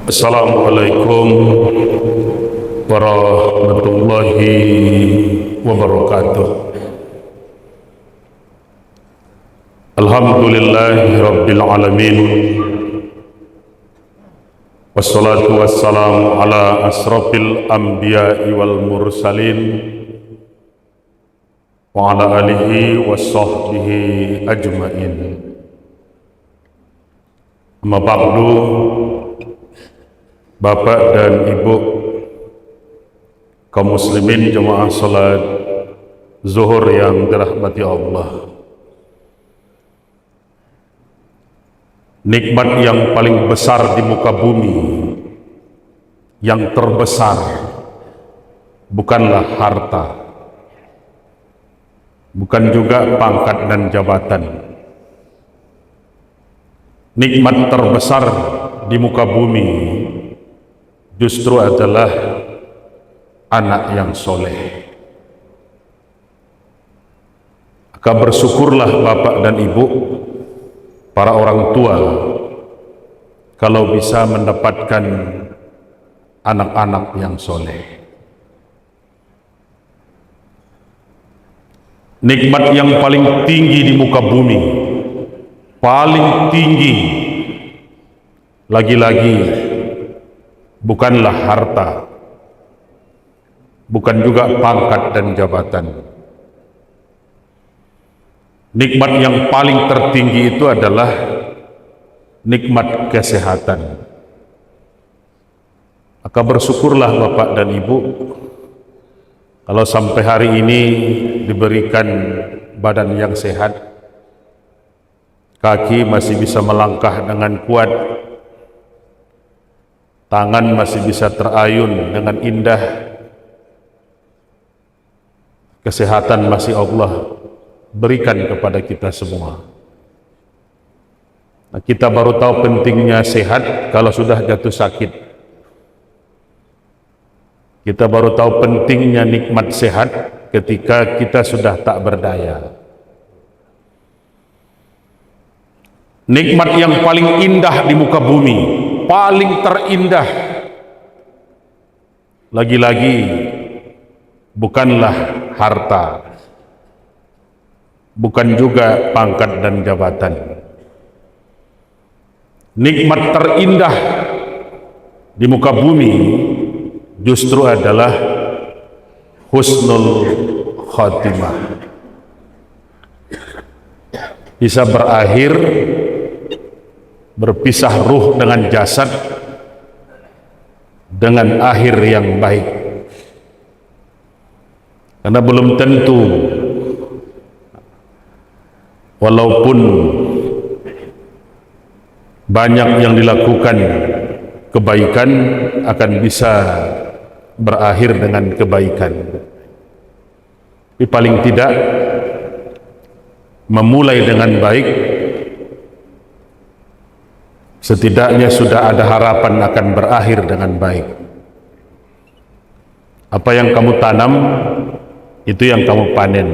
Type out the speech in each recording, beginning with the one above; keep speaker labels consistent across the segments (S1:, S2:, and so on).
S1: Assalamualaikum warahmatullahi wabarakatuh. Alhamdulillahi rabbil alamin. Wassalatu wassalamu ala asrafil anbiya'i wal mursalin wa ala alihi wa sahbihi ajma'in. Amma ba'du, Bapak dan Ibu kaum muslimin jemaah salat zuhur yang dirahmati Allah. Nikmat yang paling besar di muka bumi, yang terbesar, bukanlah harta, bukan juga pangkat dan jabatan. Nikmat terbesar di muka bumi justru adalah anak yang soleh. Maka bersyukurlah Bapak dan Ibu, para orang tua, kalau bisa mendapatkan anak-anak yang soleh. Nikmat yang paling tinggi di muka bumi, paling tinggi, lagi-lagi bukanlah harta, bukan juga pangkat dan jabatan. Nikmat yang paling tertinggi itu adalah nikmat kesehatan. Maka bersyukurlah Bapak dan Ibu kalau sampai hari ini diberikan badan yang sehat, kaki masih bisa melangkah dengan kuat, tangan masih bisa terayun dengan indah, kesehatan masih Allah berikan kepada kita semua. Nah, kita baru tahu pentingnya sehat kalau sudah jatuh sakit. Kita baru tahu pentingnya nikmat sehat ketika kita sudah tak berdaya. Nikmat yang paling indah di muka bumi, paling terindah, lagi-lagi bukanlah harta, bukan juga pangkat dan jabatan. Nikmat terindah di muka bumi justru adalah husnul khatimah. Bisa berakhir berpisah ruh dengan jasad dengan akhir yang baik. Karena belum tentu, walaupun banyak yang dilakukan kebaikan akan bisa berakhir dengan kebaikan, tapi paling tidak memulai dengan baik, setidaknya sudah ada harapan akan berakhir dengan baik. Apa yang kamu tanam, itu yang kamu panen.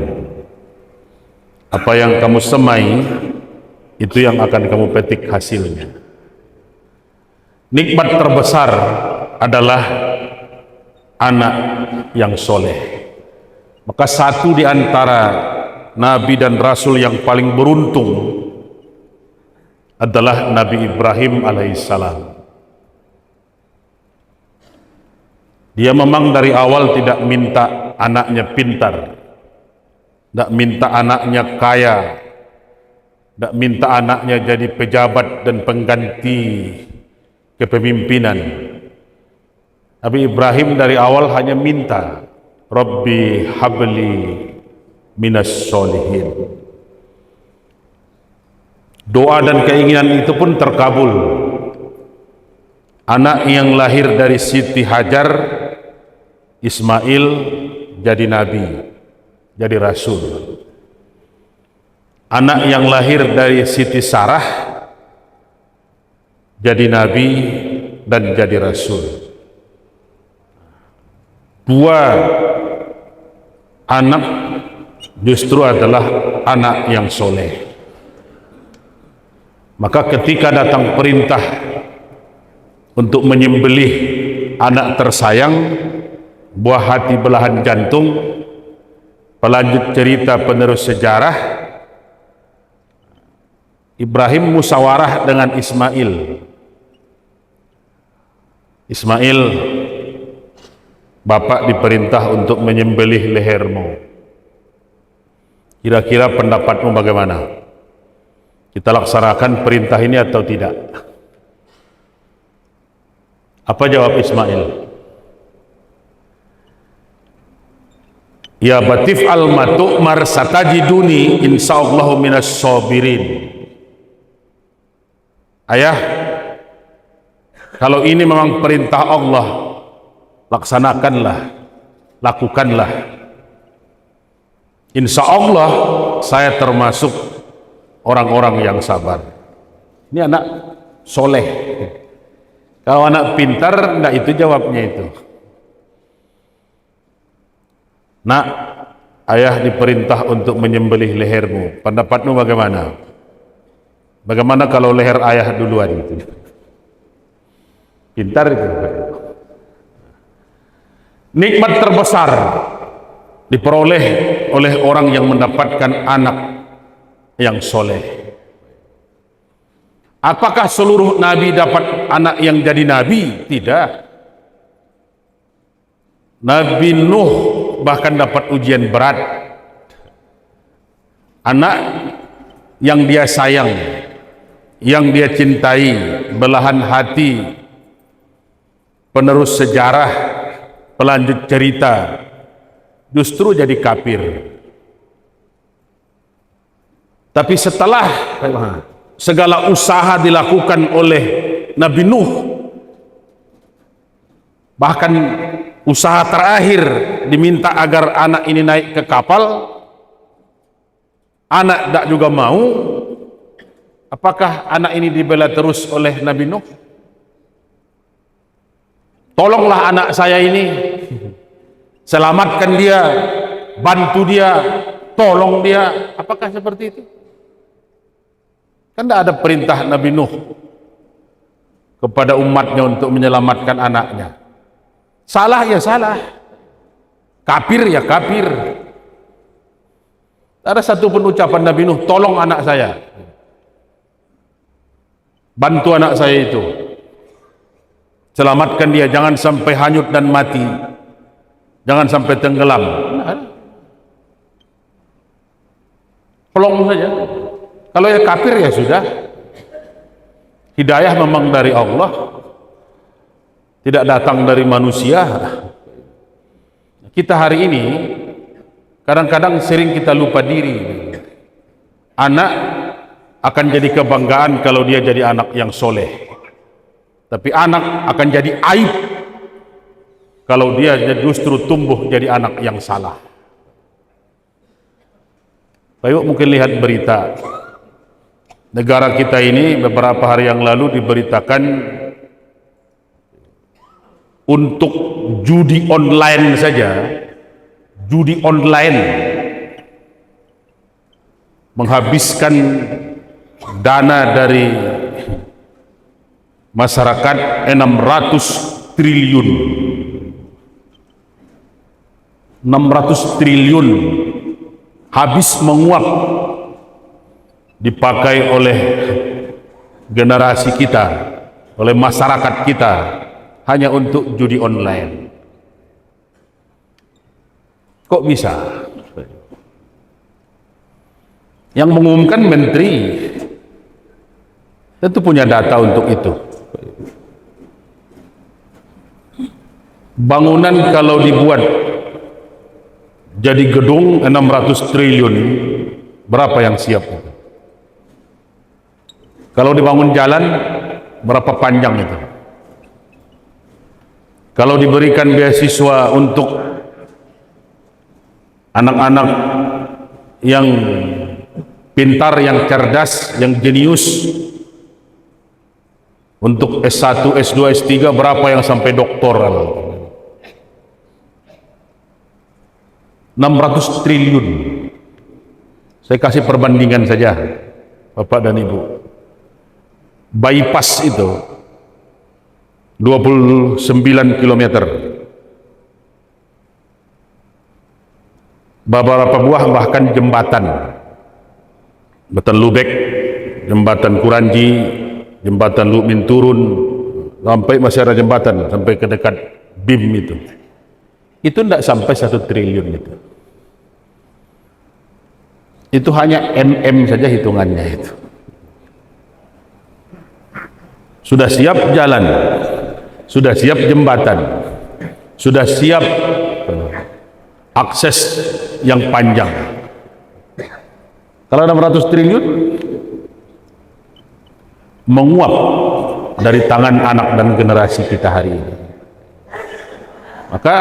S1: Apa yang kamu semai, itu yang akan kamu petik hasilnya. Nikmat terbesar adalah anak yang soleh. Maka satu di antara Nabi dan Rasul yang paling beruntung adalah Nabi Ibrahim alaihissalam. Dia memang dari awal tidak minta anaknya pintar, tidak minta anaknya kaya, tidak minta anaknya jadi pejabat dan pengganti kepemimpinan. Nabi Ibrahim dari awal hanya minta, Rabbi habli minas solihin. Doa dan keinginan itu pun terkabul. Anak yang lahir dari Siti Hajar, Ismail, jadi nabi, jadi rasul. Anak yang lahir dari Siti Sarah, jadi nabi dan jadi rasul. Dua anak justru adalah anak yang soleh. Maka ketika datang perintah untuk menyembelih anak tersayang, buah hati belahan jantung, pelanjut cerita penerus sejarah. Ibrahim musyawarah dengan Ismail. Ismail, bapak diperintah untuk menyembelih lehermu. Kira-kira pendapatmu bagaimana? Kita laksanakan perintah ini atau tidak? Apa jawab Ismail? Ya batif al-matu'mar satajiduni insyaallahu minas sabirin. Ayah, kalau ini memang perintah Allah, laksanakanlah, lakukanlah. Insya Allah saya termasuk orang-orang yang sabar. Ini anak soleh. Kalau anak pintar, enggak itu jawabnya itu. Nak, ayah diperintah untuk menyembelih lehermu. Pendapatmu bagaimana? Bagaimana kalau leher ayah duluan itu? Pintar itu. Nikmat terbesar diperoleh oleh orang yang mendapatkan anak yang soleh. Apakah seluruh nabi dapat anak yang jadi nabi? Tidak. Nabi Nuh bahkan dapat ujian berat. Anak yang dia sayang, yang dia cintai, belahan hati, penerus sejarah, pelanjut cerita, justru jadi kafir. Tapi setelah segala usaha dilakukan oleh Nabi Nuh, bahkan usaha terakhir diminta agar anak ini naik ke kapal, anak tak juga mau. Apakah anak ini dibela terus oleh Nabi Nuh? Tolonglah anak saya ini, selamatkan dia, bantu dia, tolong dia. Apakah seperti itu? Kan tidak ada perintah Nabi Nuh kepada umatnya untuk menyelamatkan anaknya. Salah ya salah, kafir ya kafir. Tak ada satu pun ucapan Nabi Nuh, tolong anak saya, bantu anak saya itu, selamatkan dia, jangan sampai hanyut dan mati, jangan sampai tenggelam. Pelong saja. Kalau ya kafir ya sudah. Hidayah memang dari Allah, tidak datang dari manusia. Kita hari ini kadang-kadang sering kita lupa diri. Anak akan jadi kebanggaan kalau dia jadi anak yang soleh, tapi anak akan jadi aib kalau dia justru tumbuh jadi anak yang salah. Baik, mungkin lihat berita negara kita ini beberapa hari yang lalu diberitakan untuk judi online saja, judi online menghabiskan dana dari masyarakat 600 triliun 600 triliun habis menguap, dipakai oleh generasi kita, oleh masyarakat kita hanya untuk judi online. Kok bisa? Yang mengumumkan menteri tentu punya data untuk itu. Bangunan kalau dibuat jadi gedung 600 triliun, berapa yang siap? Kalau dibangun jalan, berapa panjang itu? Kalau diberikan beasiswa untuk anak-anak yang pintar, yang cerdas, yang jenius, untuk S1, S2, S3, berapa yang sampai doktoral? 600 triliun. Saya kasih perbandingan saja, Bapak dan Ibu. Bypass itu 29 kilometer. Beberapa buah bahkan jembatan Lubek, jembatan Kuranji, jembatan Lukmin Turun, sampai masih ada jembatan sampai ke dekat BIM itu tidak sampai 1 triliun itu hanya MM saja hitungannya itu. Sudah siap jalan, sudah siap jembatan, sudah siap akses yang panjang. Kalau 600 triliun menguap dari tangan anak dan generasi kita hari ini, maka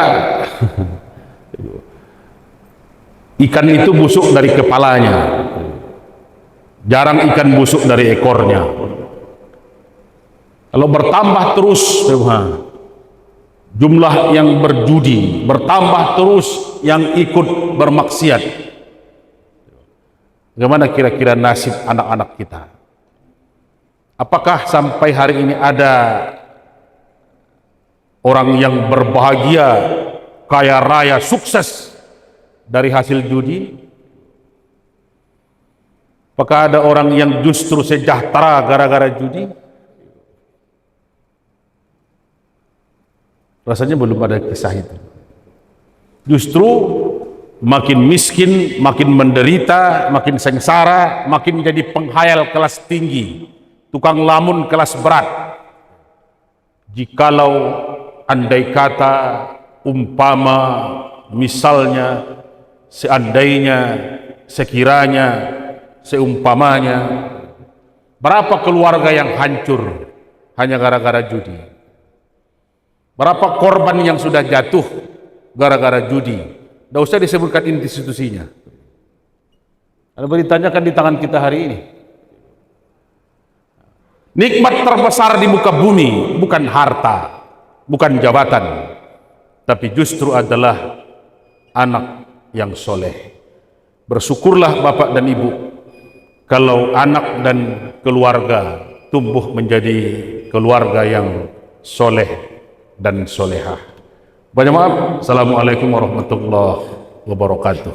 S1: ikan itu busuk dari kepalanya, jarang ikan busuk dari ekornya. Kalau bertambah terus jumlah yang berjudi, bertambah terus yang ikut bermaksiat, bagaimana kira-kira nasib anak-anak kita? Apakah sampai hari ini ada orang yang berbahagia, kaya raya, sukses dari hasil judi? Apakah ada orang yang justru sejahtera gara-gara judi? Rasanya belum ada kisah itu. Justru makin miskin, makin menderita, makin sengsara, makin menjadi penghayal kelas tinggi, tukang lamun kelas berat. Jikalau andai kata, umpama, misalnya, seandainya, sekiranya, seumpamanya, berapa keluarga yang hancur hanya gara-gara judi? Berapa korban yang sudah jatuh gara-gara judi? Tidak usah disebutkan institusinya. Ada ditanyakan di tangan kita hari ini. Nikmat terbesar di muka bumi bukan harta, bukan jabatan, tapi justru adalah anak yang soleh. Bersyukurlah bapak dan ibu kalau anak dan keluarga tumbuh menjadi keluarga yang soleh dan solehah. Banyak maaf. Assalamualaikum warahmatullahi wabarakatuh.